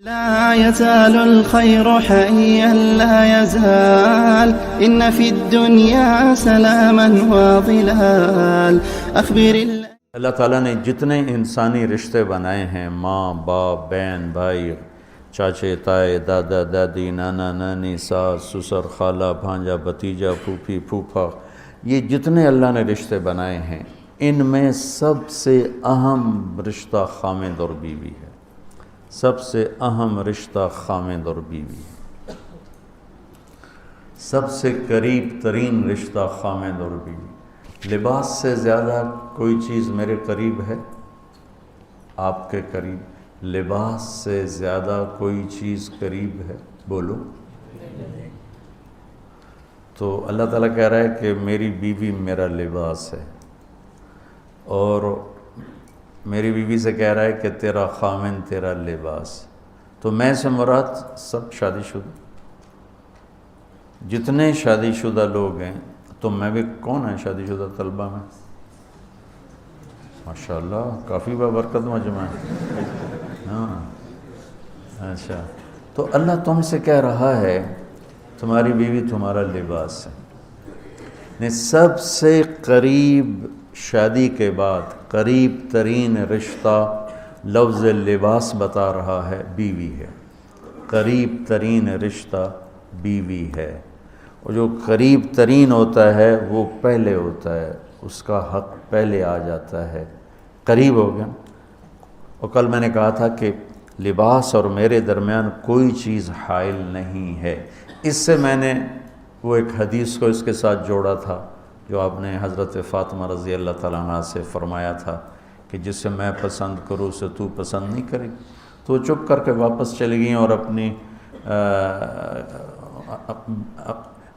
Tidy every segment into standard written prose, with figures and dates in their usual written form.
لا يزال الخير حيا لا يزال إن في الدنيا سلاما وظلال أخبر اللہ تعالیٰ نے جتنے انسانی رشتے بنائے ہیں، ماں باپ، بہن بھائی، چاچے تائے، دادا دادی، نانا نانی، ساس سسر، خالہ بھانجا بھتیجا، پھوپھی پھوپھا، یہ جتنے اللہ نے رشتے بنائے ہیں، ان میں سب سے اہم رشتہ خامد اور بیوی ہے۔ سب سے اہم رشتہ خامد اور بیوی ہے۔ سب سے قریب ترین رشتہ خامد اور بیوی۔ لباس سے زیادہ کوئی چیز میرے قریب ہے؟ آپ کے قریب؟ لباس سے زیادہ کوئی چیز قریب ہے؟ بولو۔ تو اللہ تعالیٰ کہہ رہا ہے کہ میری بیوی میرا لباس ہے، اور میری بیوی سے کہہ رہا ہے کہ تیرا خامن تیرا لباس۔ تو میں سے مراد سب شادی شدہ، جتنے شادی شدہ لوگ ہیں۔ تو میں بھی کون ہے شادی شدہ طلبہ میں؟ ماشاءاللہ کافی بابرکت مجمع ہے۔ ہاں اچھا، تو اللہ تم سے کہہ رہا ہے تمہاری بیوی تمہارا لباس ہے۔ سب سے قریب شادی کے بعد قریب ترین رشتہ لفظ لباس بتا رہا ہے بیوی ہے۔ قریب ترین رشتہ بیوی ہے، اور جو قریب ترین ہوتا ہے وہ پہلے ہوتا ہے، اس کا حق پہلے آ جاتا ہے، قریب ہو گیا۔ اور کل میں نے کہا تھا کہ لباس اور میرے درمیان کوئی چیز حائل نہیں ہے۔ اس سے میں نے وہ ایک حدیث کو اس کے ساتھ جوڑا تھا جو آپ نے حضرت فاطمہ رضی اللہ تعالیٰ عنہ سے فرمایا تھا کہ جسے میں پسند کروں اسے تو پسند نہیں کرے۔ تو چپ کر کے واپس چلی گئیں اور اپنی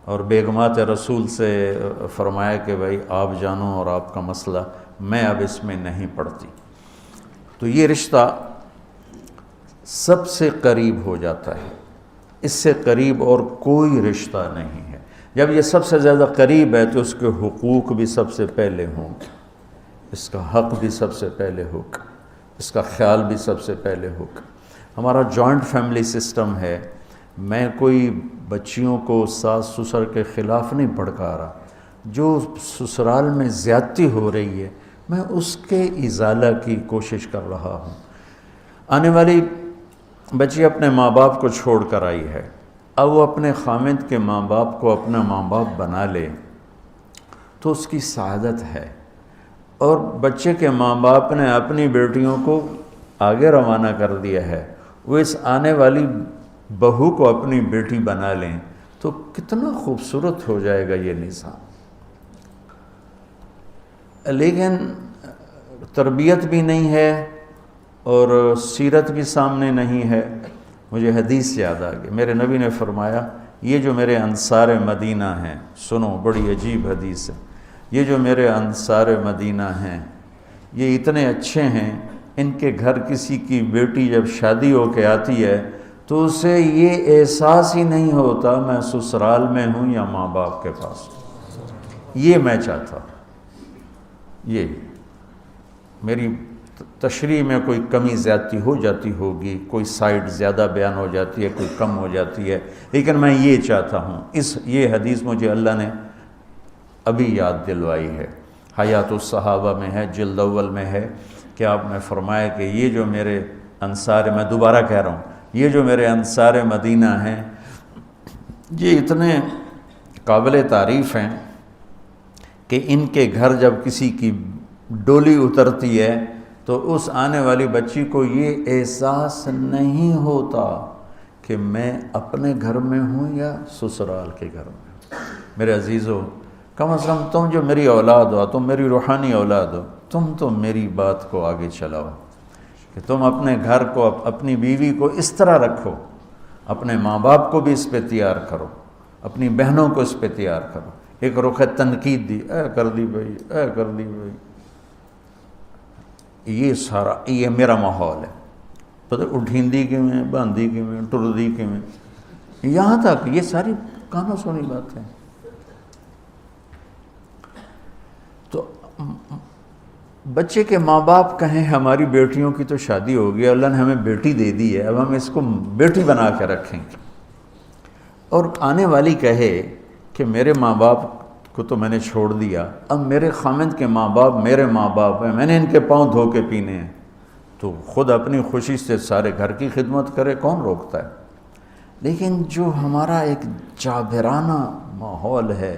اور بیگمات رسول سے فرمایا کہ بھائی آپ جانو اور آپ کا مسئلہ، میں اب اس میں نہیں پڑتی۔ تو یہ رشتہ سب سے قریب ہو جاتا ہے، اس سے قریب اور کوئی رشتہ نہیں ہے۔ جب یہ سب سے زیادہ قریب ہے تو اس کے حقوق بھی سب سے پہلے ہوں گے، اس کا حق بھی سب سے پہلے ہوگا، اس کا خیال بھی سب سے پہلے ہوگا۔ ہمارا جوائنٹ فیملی سسٹم ہے۔ میں کوئی بچیوں کو ساس سسر کے خلاف نہیں بھڑکا رہا، جو سسرال میں زیادتی ہو رہی ہے میں اس کے ازالہ کی کوشش کر رہا ہوں۔ آنے والی بچی اپنے ماں باپ کو چھوڑ کر آئی ہے، اب وہ اپنے خامد کے ماں باپ کو اپنا ماں باپ بنا لے تو اس کی سعادت ہے، اور بچے کے ماں باپ نے اپنی بیٹیوں کو آگے روانہ کر دیا ہے، وہ اس آنے والی بہو کو اپنی بیٹی بنا لیں تو کتنا خوبصورت ہو جائے گا یہ نظام۔ لیکن تربیت بھی نہیں ہے اور سیرت بھی سامنے نہیں ہے۔ مجھے حدیث یاد آ گئی، میرے نبی نے فرمایا یہ جو میرے انصار مدینہ ہیں، سنو بڑی عجیب حدیث ہے، یہ جو میرے انصار مدینہ ہیں یہ اتنے اچھے ہیں، ان کے گھر کسی کی بیٹی جب شادی ہو کے آتی ہے تو اسے یہ احساس ہی نہیں ہوتا میں سسرال میں ہوں یا ماں باپ کے پاس ہوں۔ یہ میں چاہتا ہوں۔ یہ میری تشریح میں کوئی کمی زیادتی ہو جاتی ہوگی، کوئی سائٹ زیادہ بیان ہو جاتی ہے، کوئی کم ہو جاتی ہے، لیکن میں یہ چاہتا ہوں۔ یہ حدیث مجھے اللہ نے ابھی یاد دلوائی ہے، حیات الصحابہ میں ہے، جلد اول میں ہے، کہ آپ نے فرمایا کہ یہ جو میرے انصار، میں دوبارہ کہہ رہا ہوں، یہ جو میرے انصار مدینہ ہیں یہ اتنے قابل تعریف ہیں کہ ان کے گھر جب کسی کی ڈولی اترتی ہے تو اس آنے والی بچی کو یہ احساس نہیں ہوتا کہ میں اپنے گھر میں ہوں یا سسرال کے گھر میں ہوں۔ میرے عزیزو، کم از کم تم جو میری اولاد ہو، تم میری روحانی اولاد ہو، تم تو میری بات کو آگے چلاؤ کہ تم اپنے گھر کو، اپنی بیوی کو اس طرح رکھو، اپنے ماں باپ کو بھی اس پہ تیار کرو، اپنی بہنوں کو اس پہ تیار کرو۔ ایک رخ تنقید دی، اے کر دی بھائی، اے کر دی بھائی، یہ سارا یہ میرا ماحول ہے۔ پتہ اٹھیندی کی میں، باندھی کی میں، ٹردی کی میں، یہاں تک یہ ساری کہاں سونی بات ہے۔ تو بچے کے ماں باپ کہیں ہماری بیٹیوں کی تو شادی ہو گئی، اللہ نے ہمیں بیٹی دے دی ہے، اب ہم اس کو بیٹی بنا کے رکھیں گے، اور آنے والی کہے کہ میرے ماں باپ کو تو میں نے چھوڑ دیا، اب میرے خامند کے ماں باپ میرے ماں باپ ہیں، میں نے ان کے پاؤں دھو کے پینے ہیں، تو خود اپنی خوشی سے سارے گھر کی خدمت کرے، کون روکتا ہے؟ لیکن جو ہمارا ایک جابرانہ ماحول ہے،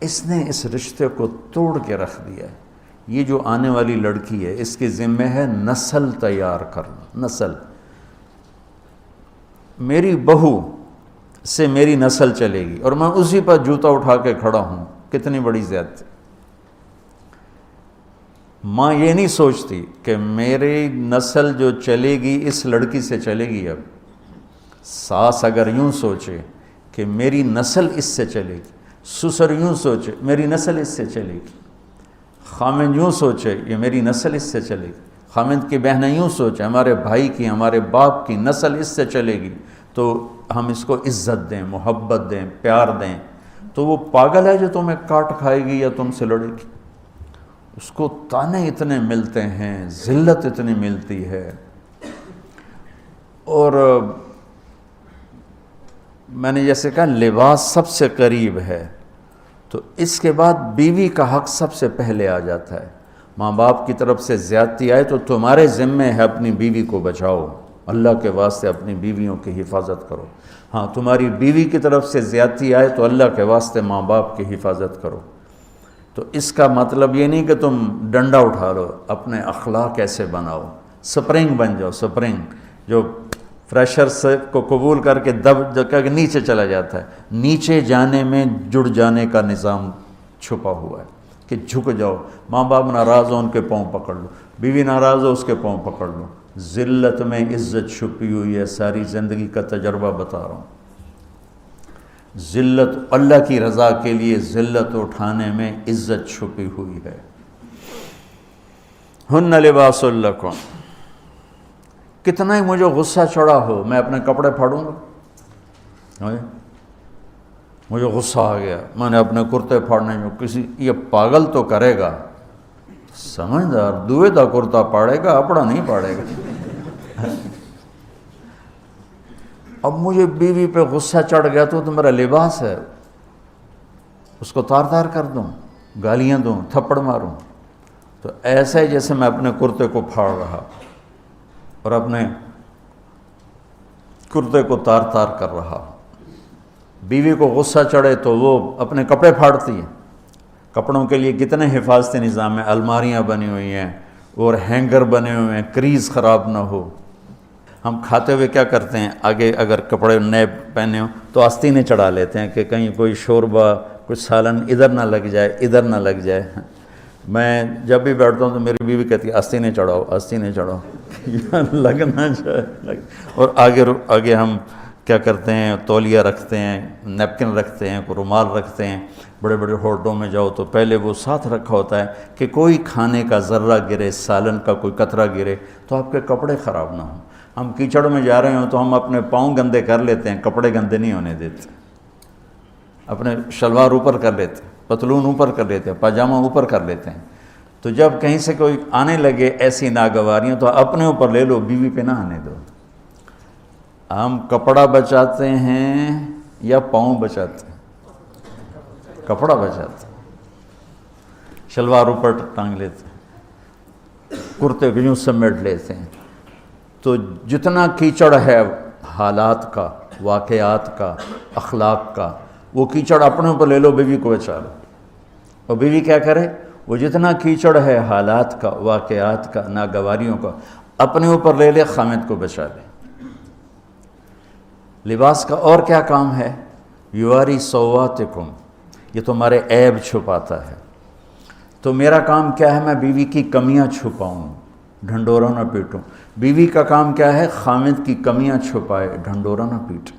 اس نے اس رشتے کو توڑ کے رکھ دیا ہے۔ یہ جو آنے والی لڑکی ہے، اس کے ذمہ ہے نسل تیار کرنا، نسل۔ میری بہو سے میری نسل چلے گی اور میں اسی پر جوتا اٹھا کے کھڑا ہوں، کتنی بڑی زیادتی۔ ماں یہ نہیں سوچتی کہ میری نسل جو چلے گی اس لڑکی سے چلے گی۔ اب ساس اگر یوں سوچے کہ میری نسل اس سے چلے گی، سسر یوں سوچے میری نسل اس سے چلے گی، خامند یوں سوچے یہ میری نسل اس سے چلے گی، خامند کی بہنیں یوں سوچے ہمارے بھائی کی، ہمارے باپ کی نسل اس سے چلے گی، تو ہم اس کو عزت دیں، محبت دیں، پیار دیں، تو وہ پاگل ہے جو تمہیں کاٹ کھائے گی یا تم سے لڑے گی۔ اس کو تانے اتنے ملتے ہیں، ذلت اتنی ملتی ہے۔ اور میں نے جیسے کہا لباس سب سے قریب ہے، تو اس کے بعد بیوی کا حق سب سے پہلے آ جاتا ہے۔ ماں باپ کی طرف سے زیادتی آئے تو تمہارے ذمہ ہے اپنی بیوی کو بچاؤ، اللہ کے واسطے اپنی بیویوں کی حفاظت کرو۔ ہاں تمہاری بیوی کی طرف سے زیادتی آئے تو اللہ کے واسطے ماں باپ کی حفاظت کرو۔ تو اس کا مطلب یہ نہیں کہ تم ڈنڈا اٹھا لو، اپنے اخلاق ایسے بناؤ، سپرنگ بن جاؤ، سپرنگ جو فریشر سے کو قبول کر کے دب کر نیچے چلا جاتا ہے، نیچے جانے میں جڑ جانے کا نظام چھپا ہوا ہے کہ جھک جاؤ، ماں باپ ناراض ہو ان کے پاؤں پکڑ لو، بیوی ناراض ہو اس کے پاؤں پکڑ لو۔ ذلت میں عزت چھپی ہوئی ہے، ساری زندگی کا تجربہ بتا رہا ہوں۔ ذلت اللہ کی رضا کے لیے ذلت اٹھانے میں عزت چھپی ہوئی ہے۔ ہن لباس لکم، کتنا ہی مجھے غصہ چڑھا ہو میں اپنے کپڑے پھاڑوں گا، مجھے غصہ آ گیا میں نے اپنے کرتے پھاڑنے میں، کسی یہ پاگل تو کرے گا، سمجھدار دوئے دا کرتا پاڑے گا، اپنا نہیں پاڑے گا۔ اب مجھے بیوی پہ غصہ چڑھ گیا تو میرا لباس ہے، اس کو تار تار کر دوں، گالیاں دوں، تھپڑ ماروں، تو ایسا ہی جیسے میں اپنے کرتے کو پھاڑ رہا اور اپنے کرتے کو تار تار کر رہا۔ بیوی کو غصہ چڑھے تو وہ اپنے کپڑے پھاڑتی ہے۔ کپڑوں کے لیے کتنے حفاظتی نظام ہیں، الماریاں بنی ہوئی ہیں اور ہینگر بنے ہوئے ہیں، کریز خراب نہ ہو۔ ہم کھاتے ہوئے کیا کرتے ہیں، آگے اگر کپڑے نئے پہنے ہوں تو آستینیں چڑھا لیتے ہیں کہ کہیں کوئی شوربہ کچھ سالن ادھر نہ لگ جائے، ادھر نہ لگ جائے۔ میں جب بھی بیٹھتا ہوں تو میری بیوی کہتی ہے آستینیں چڑھاؤ، آستینیں چڑھاؤ، لگ نہ جائے۔ اور آگے ہم کیا کرتے ہیں، تولیہ رکھتے ہیں، نیپکن رکھتے ہیں، رومال رکھتے ہیں۔ بڑے بڑے ہوٹلوں میں جاؤ تو پہلے وہ ساتھ رکھا ہوتا ہے کہ کوئی کھانے کا ذرہ گرے، سالن کا کوئی قطرہ گرے تو آپ کے کپڑے خراب نہ ہوں۔ ہم کیچڑ میں جا رہے ہوں تو ہم اپنے پاؤں گندے کر لیتے ہیں، کپڑے گندے نہیں ہونے دیتے، اپنے شلوار اوپر کر لیتے ہیں، پتلون اوپر کر لیتے ہیں، پاجامہ اوپر کر لیتے ہیں۔ تو جب کہیں سے کوئی آنے لگے ایسی ناگواریاں تو اپنے اوپر لے لو، بیوی پہ نہ آنے دو۔ ہم کپڑا بچاتے ہیں یا پاؤں بچاتے ہیں؟ کپڑا بچاتے ہیں، شلوار اوپر ٹانگ لیتے ہیں، کرتے کو یوں سمیٹ لیتے ہیں۔ تو جتنا کیچڑ ہے حالات کا، واقعات کا، اخلاق کا، وہ کیچڑ اپنے اوپر لے لو، بیوی کو بچا لو۔ اور بیوی کیا کرے، وہ جتنا کیچڑ ہے حالات کا، واقعات کا، ناگواریوں کا، اپنے اوپر لے لے، خامد کو بچا لے۔ لباس کا اور کیا کام ہے، یواری سواتکم، یہ تمہارے عیب چھپاتا ہے۔ تو میرا کام کیا ہے، میں بیوی کی کمیاں چھپاؤں، ڈھنڈورا نہ پیٹوں۔ بیوی کا کام کیا ہے، خامد کی کمیاں چھپائے، ڈھنڈورا نہ پیٹے۔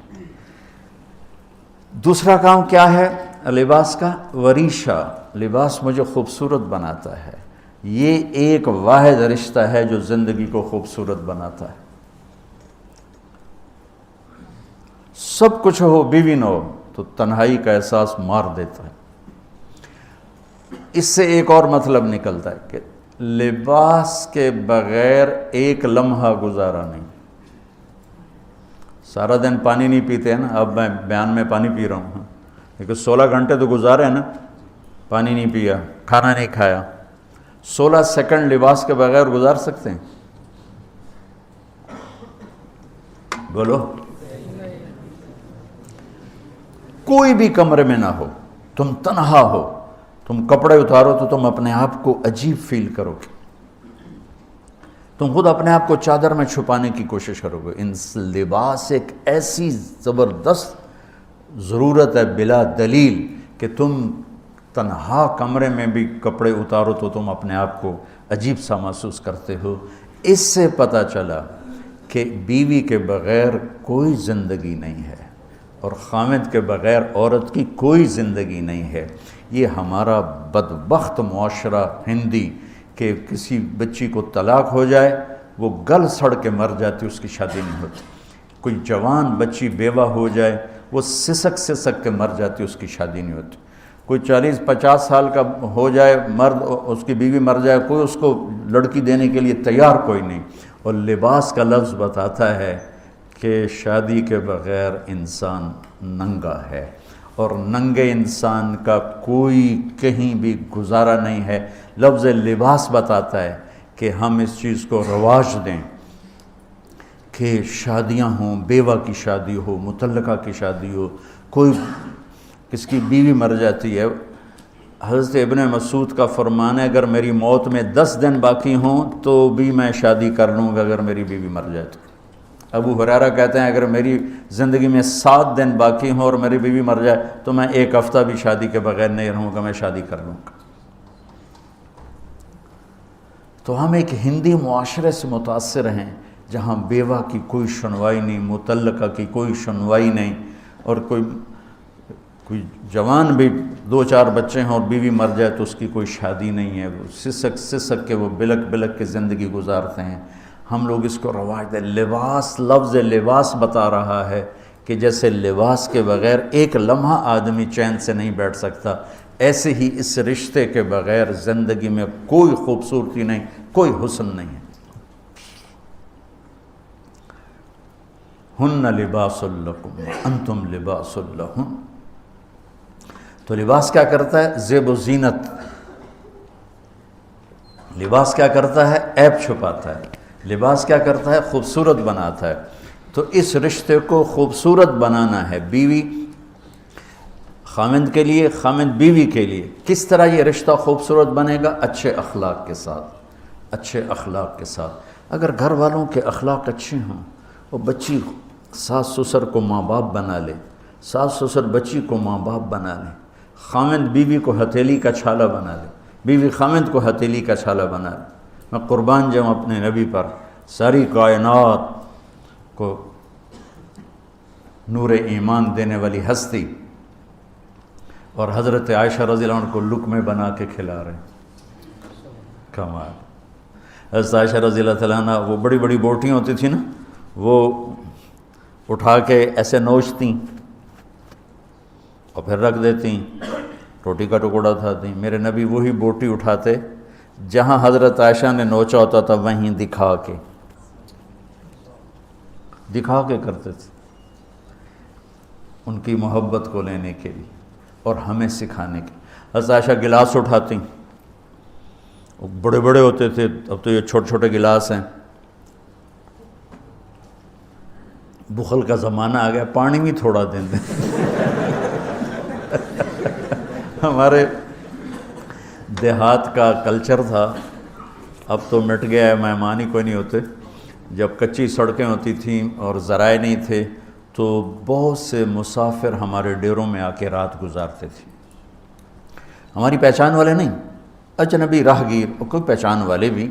دوسرا کام کیا ہے لباس کا، وریشہ، لباس مجھے خوبصورت بناتا ہے۔ یہ ایک واحد رشتہ ہے جو زندگی کو خوبصورت بناتا ہے۔ سب کچھ ہو، بیوی نہ ہو تو تنہائی کا احساس مار دیتا ہے۔ اس سے ایک اور مطلب نکلتا ہے کہ لباس کے بغیر ایک لمحہ گزارا نہیں. سارا دن پانی نہیں پیتے ہیں نا، اب میں بیان میں پانی پی رہا ہوں، لیکن 16 گھنٹے تو گزارے ہیں نا، پانی نہیں پیا، کھانا نہیں کھایا. 16 سیکنڈ لباس کے بغیر گزار سکتے ہیں؟ بولو. کوئی بھی کمرے میں نہ ہو، تم تنہا ہو، تم کپڑے اتارو تو تم اپنے آپ کو عجیب فیل کرو گے، تم خود اپنے آپ کو چادر میں چھپانے کی کوشش کرو گے. ان لباس ایک ایسی زبردست ضرورت ہے بلا دلیل کہ تم تنہا کمرے میں بھی کپڑے اتارو تو تم اپنے آپ کو عجیب سا محسوس کرتے ہو. اس سے پتہ چلا کہ بیوی کے بغیر کوئی زندگی نہیں ہے اور خامد کے بغیر عورت کی کوئی زندگی نہیں ہے. یہ ہمارا بدبخت معاشرہ ہندی کہ کسی بچی کو طلاق ہو جائے وہ گل سڑ کے مر جاتی، اس کی شادی نہیں ہوتی. کوئی جوان بچی بیوہ ہو جائے وہ سسک سسک کے مر جاتی، اس کی شادی نہیں ہوتی. کوئی 40-50 سال کا ہو جائے مرد، اس کی بیوی مر جائے، کوئی اس کو لڑکی دینے کے لیے تیار کوئی نہیں. اور لباس کا لفظ بتاتا ہے کہ شادی کے بغیر انسان ننگا ہے، اور ننگے انسان کا کوئی کہیں بھی گزارا نہیں ہے. لفظ لباس بتاتا ہے کہ ہم اس چیز کو رواج دیں کہ شادیاں ہوں، بیوہ کی شادی ہو، مطلقہ کی شادی ہو، کوئی کس کی بیوی مر جاتی ہے. حضرت ابن مسعود کا فرمان ہے اگر میری موت میں 10 دن باقی ہوں تو بھی میں شادی کر لوں گا اگر میری بیوی مر جائے تو. ابو ہریرہ کہتے ہیں اگر میری زندگی میں 7 دن باقی ہوں اور میری بیوی مر جائے تو میں 1 ہفتہ بھی شادی کے بغیر نہیں رہوں گا، میں شادی کر لوں گا. تو ہم ایک ہندی معاشرے سے متاثر ہیں جہاں بیوہ کی کوئی سنوائی نہیں، مطلقہ کی کوئی سنوائی نہیں، اور کوئی جوان بھی 2-4 بچے ہیں اور بیوی مر جائے تو اس کی کوئی شادی نہیں ہے. وہ سسک کے وہ بلک بلک کے زندگی گزارتے ہیں. ہم لوگ اس کو رواج دیں. لباس، لفظ لباس بتا رہا ہے کہ جیسے لباس کے بغیر ایک لمحہ آدمی چین سے نہیں بیٹھ سکتا، ایسے ہی اس رشتے کے بغیر زندگی میں کوئی خوبصورتی نہیں، کوئی حسن نہیں ہے. ہن لباس لکم انتم لباس لہن. تو لباس کیا کرتا ہے؟ زیب و زینت. لباس کیا کرتا ہے؟ عیب چھپاتا ہے. لباس کیا کرتا ہے؟ خوبصورت بناتا ہے. تو اس رشتے کو خوبصورت بنانا ہے. بیوی خامند کے لیے، خامند بیوی کے لیے. کس طرح یہ رشتہ خوبصورت بنے گا؟ اچھے اخلاق کے ساتھ. اچھے اخلاق کے ساتھ. اگر گھر والوں کے اخلاق اچھے ہوں، وہ بچی ساس سسر کو ماں باپ بنا لے، ساس سسر بچی کو ماں باپ بنا لے، خامند بیوی کو ہتھیلی کا چھالا بنا لے، بیوی خامند کو ہتھیلی کا چھالا بنا لے. میں قربان جاؤں اپنے نبی پر. ساری کائنات کو نور ایمان دینے والی ہستی، اور حضرت عائشہ رضی اللہ عنہ کو لقمے بنا کے کھلا رہے ہیں. کمال. حضرت عائشہ رضی اللہ تعالیٰ عنہ وہ بڑی بڑی بوٹیاں ہوتی تھیں نا، وہ اٹھا کے ایسے نوچتیں اور پھر رکھ دیتیں، روٹی کا ٹکڑا اٹھاتیں. میرے نبی وہی بوٹی اٹھاتے جہاں حضرت عائشہ نے نوچا ہوتا تھا، وہیں دکھا کے کرتے تھے، ان کی محبت کو لینے کے لیے اور ہمیں سکھانے کے. حضرت عائشہ گلاس اٹھاتی، وہ بڑے بڑے ہوتے تھے، اب تو یہ چھوٹے چھوٹے گلاس ہیں. بخل کا زمانہ آ گیا، پانی بھی تھوڑا دیں دیں. ہمارے دیہات کا کلچر تھا، اب تو مٹ گیا ہے، مہمان ہی کوئی نہیں ہوتے. جب کچی سڑکیں ہوتی تھیں اور ذرائع نہیں تھے تو بہت سے مسافر ہمارے ڈیروں میں آ کے رات گزارتے تھے. ہماری پہچان والے نہیں، اجنبی راہگیر، اور کوئی پہچان والے بھی،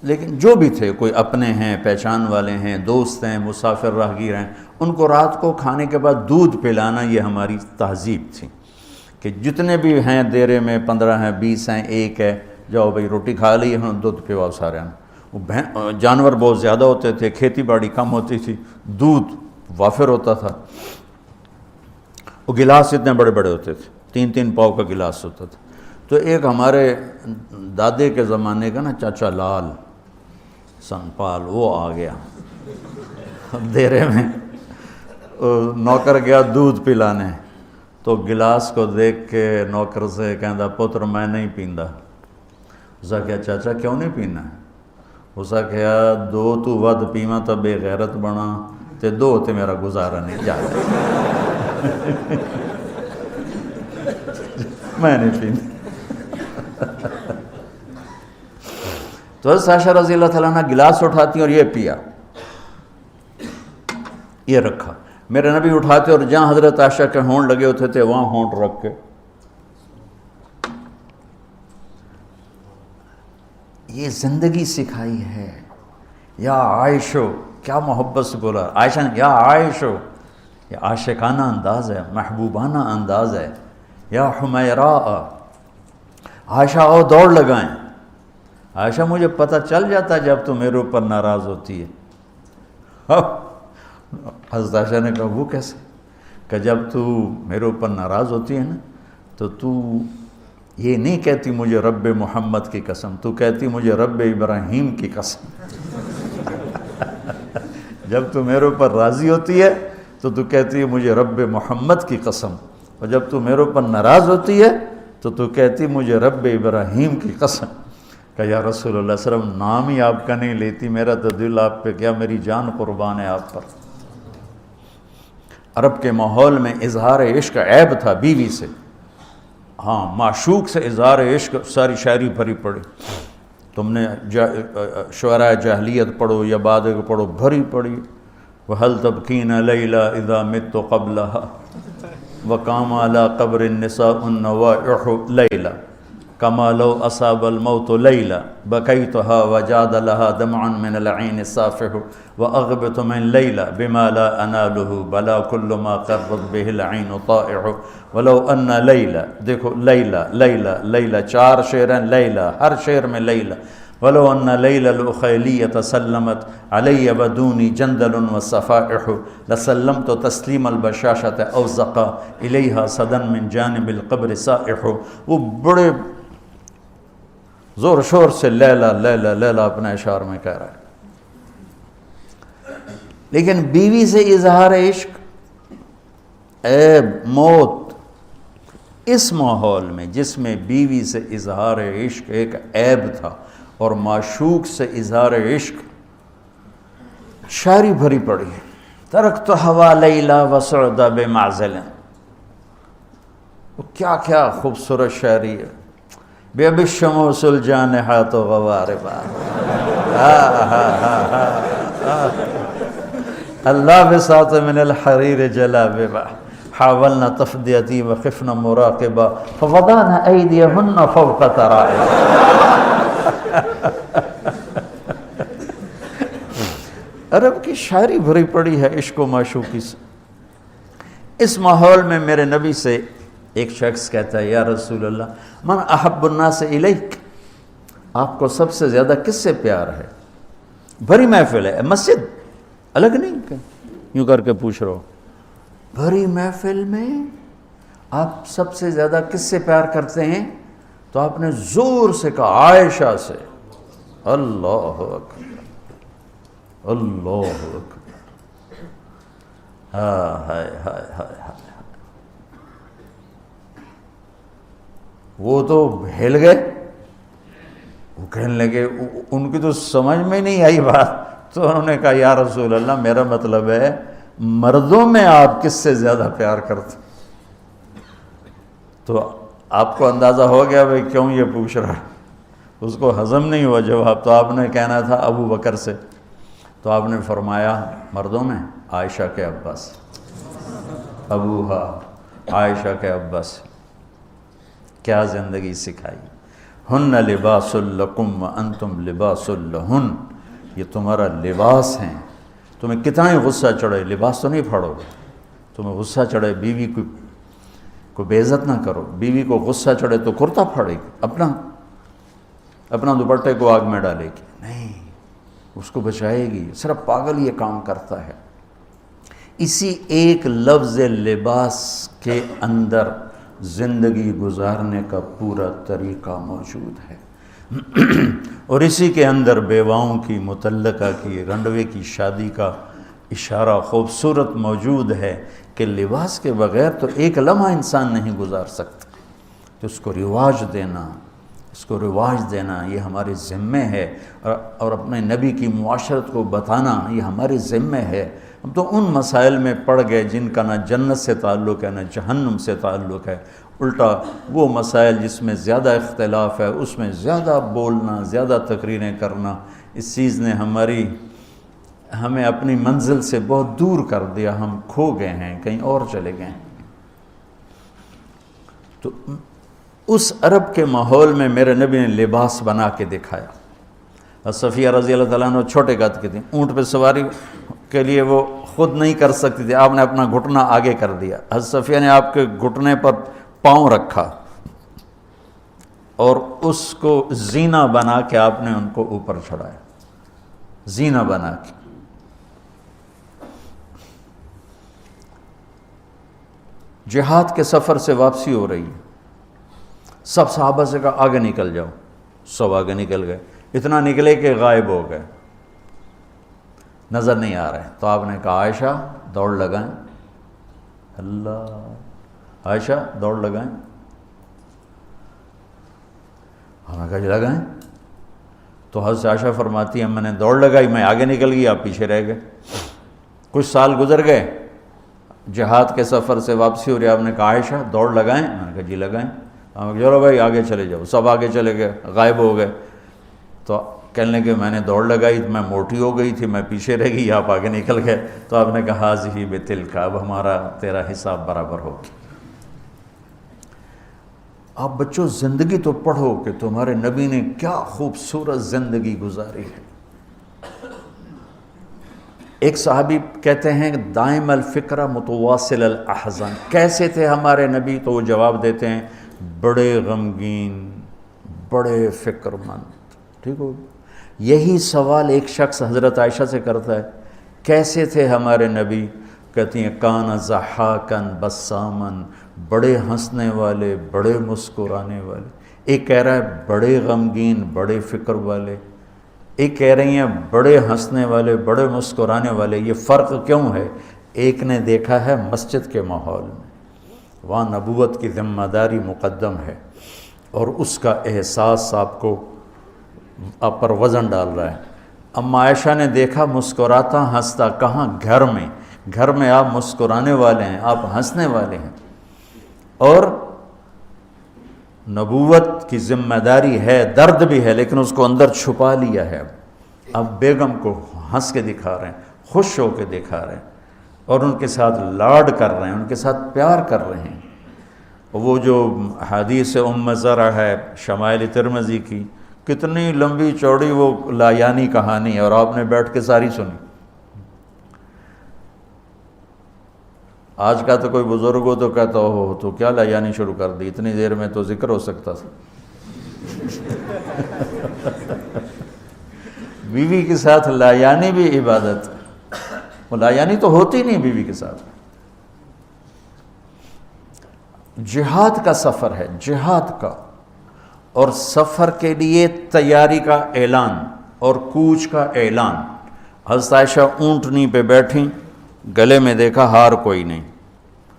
لیکن جو بھی تھے، کوئی اپنے ہیں، پہچان والے ہیں، دوست ہیں، مسافر راہگیر ہیں، ان کو رات کو کھانے کے بعد دودھ پلانا یہ ہماری تہذیب تھی کہ جتنے بھی ہیں دیرے میں 15 ہیں، 20 ہیں، 1 ہے، جاؤ بھائی روٹی کھا لی ہے، دودھ پیواؤ سارے ہیں. وہ جانور بہت زیادہ ہوتے تھے، کھیتی باڑی کم ہوتی تھی، دودھ وافر ہوتا تھا. وہ گلاس اتنے بڑے بڑے ہوتے تھے، 3-3 پاؤ کا گلاس ہوتا تھا. تو ایک ہمارے دادے کے زمانے کا نا چاچا لال سنپال وہ آ گیا دیرے میں، نوکر گیا دودھ پلانے، تو گلاس کو دیکھ کے نوکر سے کہندا پتر میں نہیں پیندا۔ اسا کہا چاچا کیوں نہیں پینا؟ اسا کہا دو تو ود پیواں تو بے غیرت بنا تے دو تے میرا گزارا نہیں جاتا میں نہیں پیندا۔ تو حضرت عائشہ رضی اللہ تعالیٰ عنہ گلاس اٹھاتی اور یہ پیا، یہ رکھا۔ میرے نبی اٹھاتے اور جہاں حضرت عائشہ کے ہونٹ لگے ہوتے تھے وہاں ہونٹ رکھ کے یہ زندگی سکھائی ہے۔ یا عائشو، کیا محبت سے بولا عائشہ نے، یا عائشو، یہ عاشقانہ انداز ہے، محبوبانہ انداز ہے۔ یا حمیراء، عائشہ آؤ دوڑ لگائیں۔ عائشہ مجھے پتہ چل جاتا جب تو میرے اوپر ناراض ہوتی ہے۔ حضرت عائشہ نے کہا وہ کیسے؟ کہ جب تو میرے اوپر ناراض ہوتی ہے نا تو یہ نہیں کہتی مجھے رب محمد کی قسم، تو کہتی مجھے رب ابراہیم کی قسم۔ جب تو میرے اوپر راضی ہوتی ہے تو کہتی ہے مجھے رب محمد کی قسم، اور جب تو میرے اوپر ناراض ہوتی ہے تو کہتی مجھے رب ابراہیم کی قسم۔ کہ یا رسول اللہ صلی اللہ علیہ وسلم نام ہی آپ کا نہیں لیتی، میرا تو دل آپ پہ کیا، میری جان قربان ہے آپ پر۔ عرب کے ماحول میں اظہار عشق عیب تھا بیوی سے، ہاں معشوق سے اظہار عشق، ساری شاعری بھری پڑی، تم نے شعراء جاہلیت پڑھو یا بعد کو پڑھو، بھری پڑی۔ وَهَلْ تَبْكِينَ لَيْلَا إِذَا مِتُّ قَبْلَهَا وَقَامَ عَلَىٰ قَبْرِ النِّسَاءُ النَّوَائِحُ لَيْلَا كَمَا لَوْ أَصَابَ الْمَوْتُ لَيْلَا بَكَيْتُهَا وَجَادَ لَهَا دَمْعًا مِنَ الْعَيْنِ الصَّافِحُ وَأَغْبِطُ مِنْ لَيْلَا بِمَا لَا أَنَالُهُ بَلَا كُلُّ مَا قَرَّتْ بِهِ الْعَيْنُ طَائِعُ وَلَوْ أَنَّ لَيْلَا، دیکھو لیلہ لیلہ لیلہ، چار شعر ہیں لیلہ، ہر شعر میں لیلہ۔ وَلَوْ أَنَّ لَيْلَ الْأُخَيْلِيَّةَ سَلَّمَتْ عَلَيَّ وَدُونِي جَنْدَلٌ وَصَفَائِحُ لَسَلَّمْتُ تَسْلِيمَ الْبَشَاشَةِ أَوْ زَقَا إِلَيْهَا صَدًا مِنْ جَانِبِ الْقَبْرِ سَائِحُ۔ وہ بڑے زور شور سے لیلہ لیلہ لیلہ اپنے اشعار میں کہہ رہا ہے، لیکن بیوی سے اظہار عشق عیب، موت، اس ماحول میں جس میں بیوی سے اظہار عشق ایک عیب تھا اور معشوق سے اظہار عشق شاعری بھری پڑی ہے۔ ترکت ہوا لیلا وسعد بمعزل، وہ کیا کیا خوبصورت شاعری ہے۔ بے بالشموس الجانحات غواربا، اللہ بساط من الحریر جلاببا حاولنا تفدیتی وخفنا مراقبا فوضعنا ایدیہن فوق ترائب۔ عرب کی شاعری بھری پڑی ہے عشق و معشوقی سے۔ اس ماحول میں میرے نبی سے ایک شخص کہتا ہے، یا رسول اللہ من احب الناس الیک، آپ کو سب سے زیادہ کس سے پیار ہے؟ بھری محفل ہے، مسجد الگ نہیں کہ یوں کر کے پوچھ رہا ہو، بھری محفل میں آپ سب سے زیادہ کس سے پیار کرتے ہیں؟ تو آپ نے زور سے کہا عائشہ سے۔ اللہ اکبر اللہ اکبر، ہائے ہائے ہائے ہائے ہائے، وہ تو ہل گئے، وہ کہنے لگے، ان کی تو سمجھ میں نہیں آئی بات، تو انہوں نے کہا یا رسول اللہ میرا مطلب ہے مردوں میں آپ کس سے زیادہ پیار کرتے؟ تو آپ کو اندازہ ہو گیا بھائی کیوں یہ پوچھ رہا ہے، اس کو ہضم نہیں ہوا جواب، تو آپ نے کہنا تھا ابو بکر سے، تو آپ نے فرمایا مردوں میں عائشہ کے ابا سے، ابوہا عائشہ کے ابا سے۔ کیا زندگی سکھائی، ہن لباس لکم وانتم لباس لہن، یہ تمہارا لباس ہیں، تمہیں کتنا ہی غصہ چڑھے لباس تو نہیں پھاڑو گے، تمہیں غصہ چڑھے بیوی کو بے عزت نہ کرو، بیوی کو غصہ چڑھے تو کرتا پھاڑے گی، اپنا دوپٹے کو آگ میں ڈالے گی، نہیں اس کو بچائے گی، صرف پاگل یہ کام کرتا ہے۔ اسی ایک لفظ لباس کے اندر زندگی گزارنے کا پورا طریقہ موجود ہے، اور اسی کے اندر بیواؤں کی، مطلقہ کی، رنڈوے کی شادی کا اشارہ خوبصورت موجود ہے کہ لباس کے بغیر تو ایک لمحہ انسان نہیں گزار سکتا، تو اس کو رواج دینا یہ ہمارے ذمے ہے، اور اپنے نبی کی معاشرت کو بتانا یہ ہمارے ذمے ہے۔ ہم تو ان مسائل میں پڑ گئے جن کا نہ جنت سے تعلق ہے نہ جہنم سے تعلق ہے، الٹا وہ مسائل جس میں زیادہ اختلاف ہے اس میں زیادہ بولنا، زیادہ تقریریں کرنا، اس چیز نے ہمیں اپنی منزل سے بہت دور کر دیا، ہم کھو گئے ہیں، کہیں اور چلے گئے ہیں۔ تو اس عرب کے ماحول میں میرے نبی نے لباس بنا کے دکھایا۔ صفیہ رضی اللہ تعالیٰ عنہ چھوٹے قد کی تھیں، اونٹ پہ سواری کے لیے وہ خود نہیں کر سکتی تھی، آپ نے اپنا گھٹنا آگے کر دیا، حضرت صفیہ نے آپ کے گھٹنے پر پاؤں رکھا اور اس کو زینہ بنا کے آپ نے ان کو اوپر چڑھایا، زینہ بنا کے۔ جہاد کے سفر سے واپسی ہو رہی ہے، سب صحابہ سے کہا آگے نکل جاؤ، سب آگے نکل گئے، اتنا نکلے کہ غائب ہو گئے، نظر نہیں آ رہے۔ تو آپ نے کہا عائشہ دوڑ لگائیں، اللہ، عائشہ دوڑ لگائیں۔ ہم نے کہا جی لگائیں۔ تو حضرت عائشہ فرماتی ہیں میں نے دوڑ لگائی، میں آگے نکل گئی، آپ پیچھے رہ گئے۔ کچھ سال گزر گئے، جہاد کے سفر سے واپسی ہو رہی، آپ نے کہا عائشہ دوڑ لگائیں، میں نے کہا جی لگائیں۔ ہم نے کہا چلو بھائی آگے چلے جاؤ، سب آگے چلے گئے، غائب ہو گئے۔ تو کہنے لگے میں نے دوڑ لگائی، میں موٹی ہو گئی تھی، میں پیچھے رہ گئی، آپ آگے نکل گئے۔ تو آپ نے کہا ہاذہ بتلک، اب ہمارا تیرا حساب برابر ہو گیا۔ آپ بچوں زندگی تو پڑھو کہ تمہارے نبی نے کیا خوبصورت زندگی گزاری ہے۔ ایک صحابی کہتے ہیں دائم الفکرہ متواصل الاحزان، کیسے تھے ہمارے نبی؟ تو وہ جواب دیتے ہیں بڑے غمگین، بڑے فکر مند۔ ٹھیک ہو، یہی سوال ایک شخص حضرت عائشہ سے کرتا ہے کیسے تھے ہمارے نبی؟ کہتی ہیں کان ضحاکن بسامن، بڑے ہنسنے والے، بڑے مسکرانے والے۔ ایک کہہ رہا ہے بڑے غمگین، بڑے فکر والے، ایک کہہ رہی ہیں بڑے ہنسنے والے، بڑے مسکرانے والے۔ یہ فرق کیوں ہے؟ ایک نے دیکھا ہے مسجد کے ماحول میں، وہاں نبوت کی ذمہ داری مقدم ہے، اور اس کا احساس آپ پر وزن ڈال رہا ہے۔ اما عائشہ نے دیکھا مسکراتا ہنستا، کہاں؟ گھر میں آپ مسکرانے والے ہیں، آپ ہنسنے والے ہیں، اور نبوت کی ذمہ داری ہے، درد بھی ہے، لیکن اس کو اندر چھپا لیا ہے۔ اب بیگم کو ہنس کے دکھا رہے ہیں، خوش ہو کے دکھا رہے ہیں، اور ان کے ساتھ لاڈ کر رہے ہیں، ان کے ساتھ پیار کر رہے ہیں۔ وہ جو حدیث ام زرع ہے شمائل ترمذی کی، کتنی لمبی چوڑی وہ لایانی کہانی ہے، اور آپ نے بیٹھ کے ساری سنی۔ آج کا تو کوئی بزرگ ہو تو کہتا ہو تو کیا لایانی شروع کر دی، اتنی دیر میں تو ذکر ہو سکتا تھا۔ بیوی کے ساتھ لایانی بھی عبادت، وہ لایانی تو ہوتی نہیں بیوی کے ساتھ۔ جہاد کا سفر ہے، جہاد کا، اور سفر کے لیے تیاری کا اعلان اور کوچ کا اعلان۔ حضرت عائشہ اونٹنی پہ بیٹھیں، گلے میں دیکھا ہار کوئی نہیں،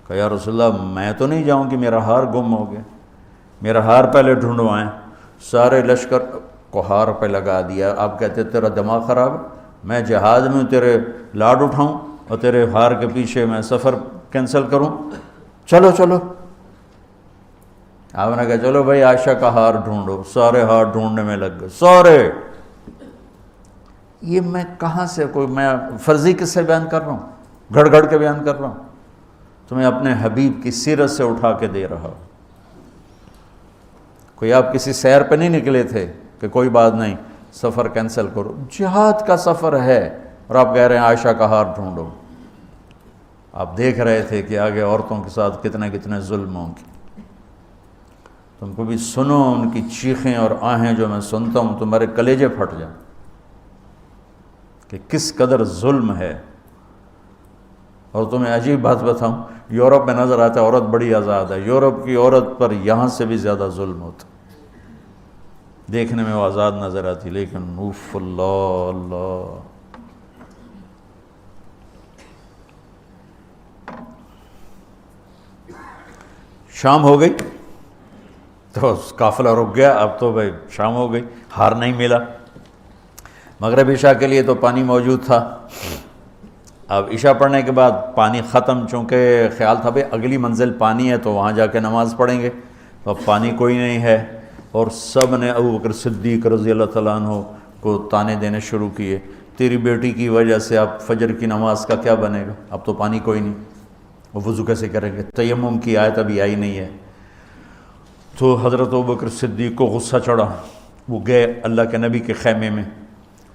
کہا یا رسول اللہ میں تو نہیں جاؤں گی، میرا ہار گم ہو گیا، میرا ہار پہلے ڈھونڈوائیں۔ سارے لشکر کو ہار پہ لگا دیا۔ آپ کہتے تیرا دماغ خراب ہے، میں جہاد میں تیرے لاڈ اٹھاؤں اور تیرے ہار کے پیچھے میں سفر کینسل کروں؟ چلو چلو۔ آپ نے کہا چلو بھائی عائشہ کا ہار ڈھونڈو، سارے ہار ڈھونڈنے میں لگ گئے، سارے۔ یہ میں کہاں سے، کوئی میں فرضی قصے بیان کر رہا ہوں، گھڑ گھڑ کے بیان کر رہا ہوں؟ تمہیں اپنے حبیب کی سیرت سے اٹھا کے دے رہا ہوں۔ کوئی آپ کسی سیر پہ نہیں نکلے تھے کہ کوئی بات نہیں سفر کینسل کرو، جہاد کا سفر ہے، اور آپ کہہ رہے ہیں عائشہ کا ہار ڈھونڈو۔ آپ دیکھ رہے تھے کہ آگے عورتوں کے ساتھ کتنے کتنے ظلم ہوں گے۔ تم کو بھی سنو ان کی چیخیں اور آہیں جو میں سنتا ہوں، تمہارے کلیجے پھٹ جائیں کہ کس قدر ظلم ہے۔ اور تمہیں عجیب بات بتاؤں، یورپ میں نظر آتا ہے عورت بڑی آزاد ہے، یورپ کی عورت پر یہاں سے بھی زیادہ ظلم ہوتا، دیکھنے میں وہ آزاد نظر آتی، لیکن اوف اللہ اللہ۔ شام ہو گئی تو قافلہ رک گیا، اب تو بھائی شام ہو گئی، ہار نہیں ملا۔ مغرب عشاء کے لیے تو پانی موجود تھا، اب عشاء پڑھنے کے بعد پانی ختم، چونکہ خیال تھا بھائی اگلی منزل پانی ہے تو وہاں جا کے نماز پڑھیں گے، تو اب پانی کوئی نہیں ہے، اور سب نے ابو بکر صدیق رضی اللہ تعالیٰ عنہ کو تانے دینے شروع کیے، تیری بیٹی کی وجہ سے اب فجر کی نماز کا کیا بنے گا، اب تو پانی کوئی نہیں، وہ وضو کیسے کریں گے، تیمم کی آیت ابھی آئی نہیں ہے۔ تو حضرت ابو بکر صدیق کو غصہ چڑھا، وہ گئے اللہ کے نبی کے خیمے میں،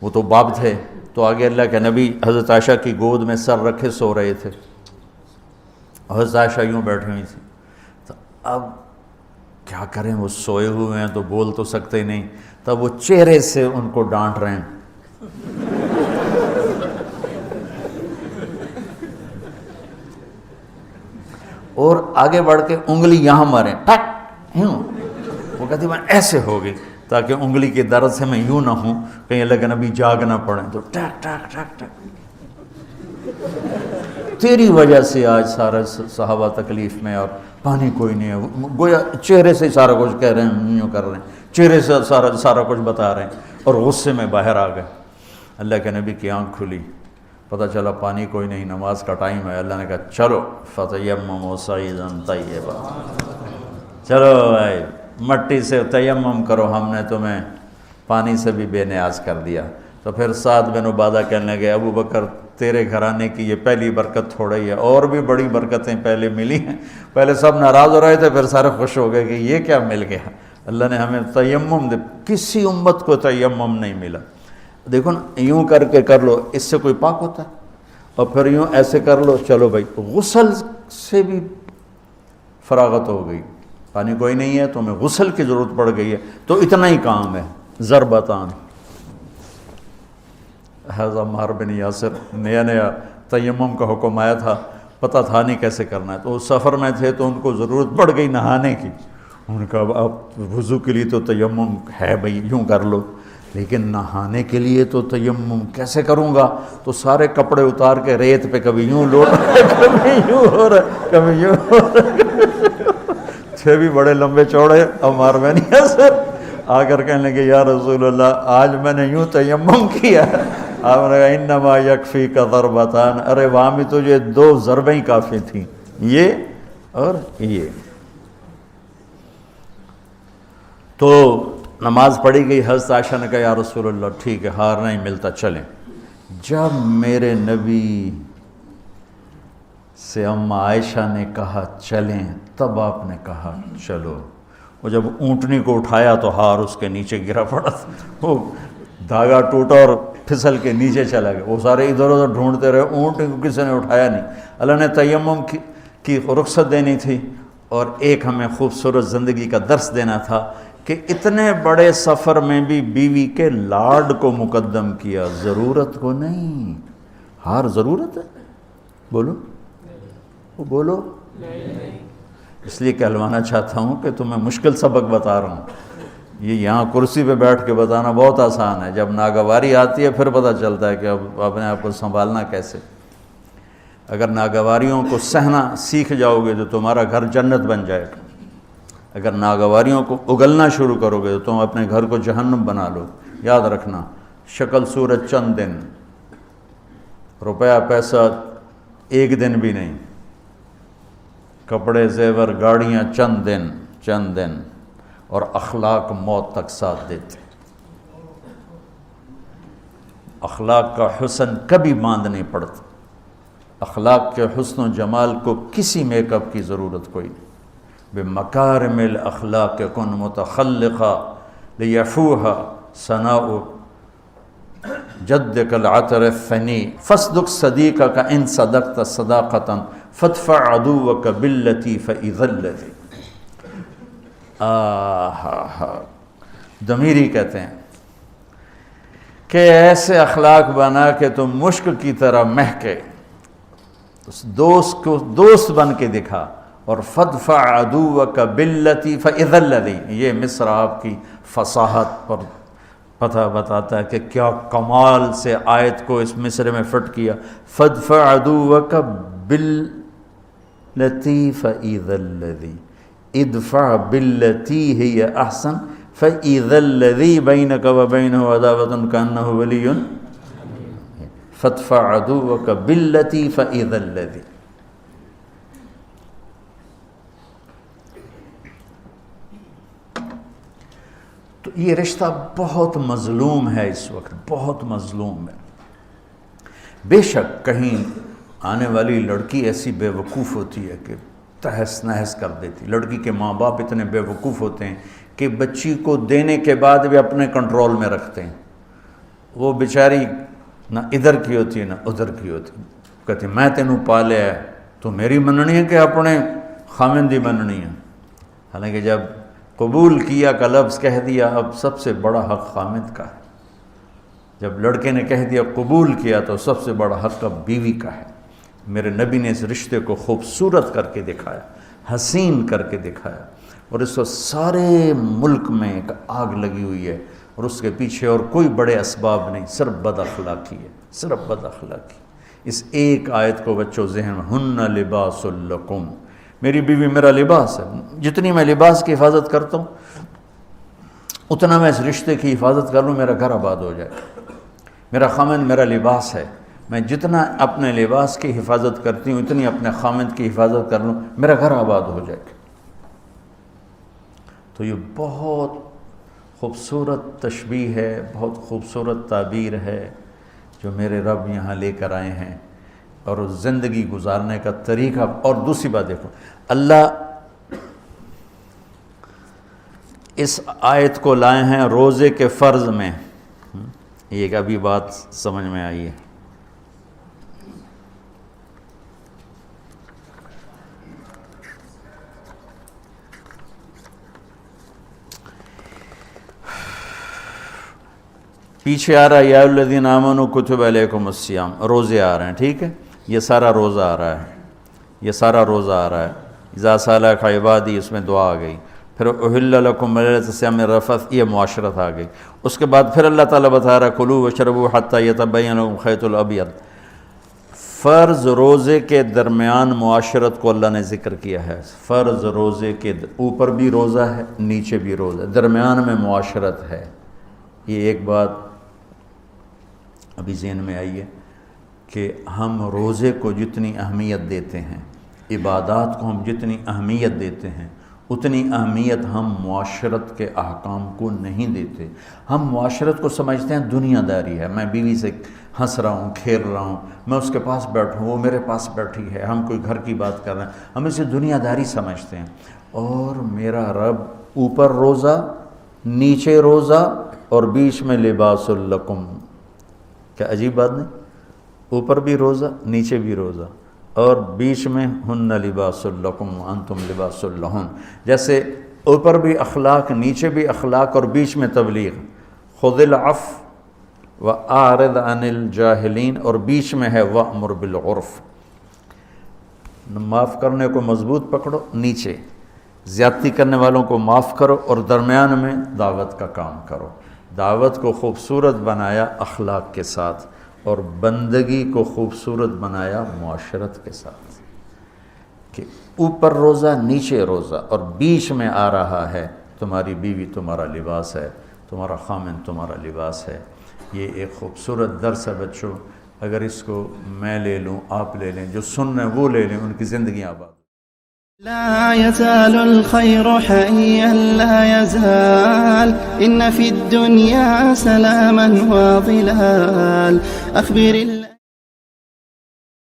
وہ تو باب تھے، تو آگے اللہ کے نبی حضرت عائشہ کی گود میں سر رکھے سو رہے تھے، حضرت عائشہ یوں بیٹھی ہوئی تھی، تو اب کیا کریں، وہ سوئے ہوئے ہیں تو بول تو سکتے نہیں، تب وہ چہرے سے ان کو ڈانٹ رہے ہیں، اور آگے بڑھ کے انگلی یہاں ماریں، ٹک یوں، وہ کہتی میں ایسے ہو گئی تاکہ انگلی کے درد سے میں یوں نہ ہوں کہیں اللہ کے نبی جاگ نہ پڑیں، تو ٹک ٹک ٹک ٹک، تیری وجہ سے آج سارا صحابہ تکلیف میں اور پانی کوئی نہیں ہے، گویا چہرے سے سارا کچھ کہہ رہے ہیں، یوں کر رہے ہیں، چہرے سے سارا کچھ بتا رہے ہیں، اور غصے میں باہر آ گئے۔ اللہ کے نبی کی آنکھ کھلی، پتہ چلا پانی کوئی نہیں، نماز کا ٹائم ہے، اللہ نے کہا چلو فتیمموا صعیدا طیبا، چلو بھائی مٹی سے تیمم کرو، ہم نے تمہیں پانی سے بھی بے نیاز کر دیا۔ تو پھر سعد بن عبادہ کہنے لگے ابو بکر تیرے گھرانے کی یہ پہلی برکت تھوڑی ہے، اور بھی بڑی برکتیں پہلے ملی ہیں، پہلے سب ناراض ہو رہے تھے، پھر سارے خوش ہو گئے کہ یہ کیا مل گیا، اللہ نے ہمیں تیمم دے، کسی امت کو تیمم نہیں ملا۔ دیکھو نا، یوں کر کے کر لو، اس سے کوئی پاک ہوتا ہے، اور پھر یوں ایسے کر لو، چلو بھائی غسل سے بھی فراغت ہو گئی، پانی کوئی نہیں ہے تو ہمیں غسل کی ضرورت پڑ گئی ہے، تو اتنا ہی کام ہے، ضربتان۔ حضرت عمار بن یاسر نیا تیمم کا حکم آیا تھا، پتہ تھا نہیں کیسے کرنا ہے، تو وہ سفر میں تھے تو ان کو ضرورت پڑ گئی نہانے کی، انہوں نے کہا اب وضو کے لیے تو تیمم ہے بھائی، یوں کر لو، لیکن نہانے کے لیے تو تیمم کیسے کروں گا، تو سارے کپڑے اتار کے ریت پہ کبھی یوں لوٹ کبھی یوں ہو رہا کبھی یوں ہو رہا، تھے بھی بڑے لمبے چوڑے عمار بن یاسر، آ کر کہنے لگے یا رسول اللہ آج میں نے یوں تیمم کیا، آپ نے کہا انما یکفیک ضربتان، ارے وہاں بھی تجھے 2 ضربیں ہی کافی تھیں، یہ اور یہ۔ تو نماز پڑھی گئی، حضرت عائشہ نے کہا یا رسول اللہ ٹھیک ہے، ہار نہیں ملتا، چلیں۔ جب میرے نبی سے اما عائشہ نے کہا چلیں، تب آپ نے کہا چلو۔ وہ جب اونٹنی کو اٹھایا تو ہار اس کے نیچے گرا پڑا، وہ دھاگا ٹوٹا اور پھسل کے نیچے چلا گیا، وہ سارے ادھر ادھر ڈھونڈتے رہے، اونٹنی کو کسی نے اٹھایا نہیں۔ اللہ نے تیمم کی رخصت دینی تھی، اور ایک ہمیں خوبصورت زندگی کا درس دینا تھا کہ اتنے بڑے سفر میں بھی بیوی کے لاڈ کو مقدم کیا، ضرورت کو نہیں۔ ہار ضرورت ہے، بولو وہ بولو، اس لیے کہلوانا چاہتا ہوں کہ تمہیں مشکل سبق بتا رہا ہوں، یہ یہاں کرسی پہ بیٹھ کے بتانا بہت آسان ہے، جب ناگواری آتی ہے پھر پتہ چلتا ہے کہ اب اپنے آپ کو سنبھالنا کیسے۔ اگر ناگواریوں کو سہنا سیکھ جاؤ گے تو تمہارا گھر جنت بن جائے گا، اگر ناگواریوں کو اگلنا شروع کرو گے تو تم اپنے گھر کو جہنم بنا لو۔ یاد رکھنا، شکل صورت چند دن، روپیہ پیسہ ایک دن بھی نہیں، کپڑے زیور گاڑیاں چند دن، اور اخلاق موت تک ساتھ دیتے۔ اخلاق کا حسن کبھی باندھ نہیں پڑتا، اخلاق کے حسن و جمال کو کسی میک اپ کی ضرورت کوئی نہیں۔ بمکارم الاخلاق کن متخلقا لیفوہا ثناء جدک العطر الثنی فاصدق صدیقک ان صدقت صداقتا فادفع عدوک باللتی فاذا الذی۔ ضمیری کہتے ہیں کہ ایسے اخلاق بنا کہ تم مشک کی طرح مہکے، اس دوست کو دوست بن کے دکھا. اور فدفع عدوک باللتی فاذا الذی، یہ مصر آپ کی فصاحت پر پتہ بتاتا ہے کہ کیا کمال سے آیت کو اس مصرے میں فٹ کیا. فدفع عدوک باللتی فاذا الذی، ادفع باللتی ہی احسن فاذا الذی بینک وبینہ عداوۃ کانہ ولی. فدفع عدوک باللتی فاذا الذی. تو یہ رشتہ بہت مظلوم ہے اس وقت، بہت مظلوم ہے. بے شک کہیں آنے والی لڑکی ایسی بے وقوف ہوتی ہے کہ تہس نہس کر دیتی. لڑکی کے ماں باپ اتنے بے وقوف ہوتے ہیں کہ بچی کو دینے کے بعد بھی اپنے کنٹرول میں رکھتے ہیں. وہ بیچاری نہ ادھر کی ہوتی ہے نہ ادھر کی ہوتی ہے. کہتے میں تینوں پالیا ہے تو میری مننی ہے کہ اپنے خامندی مننی ہے. حالانکہ جب قبول کیا کا لفظ کہہ دیا، اب سب سے بڑا حق خامد کا ہے. جب لڑکے نے کہہ دیا قبول کیا تو سب سے بڑا حق اب بیوی کا ہے. میرے نبی نے اس رشتے کو خوبصورت کر کے دکھایا، حسین کر کے دکھایا. اور اس وقت سارے ملک میں ایک آگ لگی ہوئی ہے اور اس کے پیچھے اور کوئی بڑے اسباب نہیں، صرف بد اخلاقی ہے، صرف بد اخلاقی. اس ایک آیت کو بچوں ذہن میں، ہن لباس لکم، میری بیوی میرا لباس ہے. جتنی میں لباس کی حفاظت کرتا ہوں اتنا میں اس رشتے کی حفاظت کر لوں، میرا گھر آباد ہو جائے. میرا خامند میرا لباس ہے، میں جتنا اپنے لباس کی حفاظت کرتی ہوں اتنی اپنے خامند کی حفاظت کر لوں، میرا گھر آباد ہو جائے. تو یہ بہت خوبصورت تشبیہ ہے، بہت خوبصورت تعبیر ہے جو میرے رب یہاں لے کر آئے ہیں. اور زندگی گزارنے کا طریقہ. اور دوسری بات دیکھو، اللہ اس آیت کو لائے ہیں روزے کے فرض میں. یہ ابھی بات سمجھ میں آئی ہے. پیچھے آ رہا ہے یا الذین آمنوا کتب علیکم الصیام، روزے آ رہے ہیں، ٹھیک ہے. یہ سارا روزہ آ رہا ہے، یہ سارا روزہ آ رہا ہے. اذا سالک عبادی، اس میں دعا آ گئی. پھر احل لکم لیلۃ الصیام الرفث، یہ معاشرت آ گئی. اس کے بعد پھر اللہ تعالیٰ بتا رہا ہے کلوا واشربوا حتی یتبین لکم الخیط الابیض. فرض روزے کے درمیان معاشرت کو اللہ نے ذکر کیا ہے. فرض روزے کے اوپر بھی روزہ ہے، نیچے بھی روزہ ہے، درمیان میں معاشرت ہے. یہ ایک بات ابھی ذہن میں آئی ہے کہ ہم روزے کو جتنی اہمیت دیتے ہیں، عبادات کو ہم جتنی اہمیت دیتے ہیں، اتنی اہمیت ہم معاشرت کے احکام کو نہیں دیتے. ہم معاشرت کو سمجھتے ہیں دنیا داری ہے، میں بیوی سے ہنس رہا ہوں، کھیل رہا ہوں، میں اس کے پاس بیٹھوں، وہ میرے پاس بیٹھی ہے، ہم کوئی گھر کی بات کر رہے ہیں، ہم اسے دنیا داری سمجھتے ہیں. اور میرا رب اوپر روزہ، نیچے روزہ اور بیچ میں لباس لکم. کیا عجیب بات نہیں؟ اوپر بھی روزہ، نیچے بھی روزہ، اور بیچ میں ہن لباس لکم وانتم لباس لہن. جیسے اوپر بھی اخلاق، نیچے بھی اخلاق اور بیچ میں تبلیغ. خذ العفو واعرض عن الجاہلین، اور بیچ میں ہے وامر بالعرف. معاف کرنے کو مضبوط پکڑو، نیچے زیادتی کرنے والوں کو معاف کرو، اور درمیان میں دعوت کا کام کرو. دعوت کو خوبصورت بنایا اخلاق کے ساتھ، اور بندگی کو خوبصورت بنایا معاشرت کے ساتھ. کہ اوپر روزہ، نیچے روزہ، اور بیچ میں آ رہا ہے تمہاری بیوی تمہارا لباس ہے، تمہارا خامن تمہارا لباس ہے. یہ ایک خوبصورت درس ہے بچوں. اگر اس کو میں لے لوں، آپ لے لیں، جو سن رہے ہیں وہ لے لیں، ان کی زندگیاں آباد. لا يزال الخير حيا لا يزال إن في الدنيا سلاما وظلال. أخبر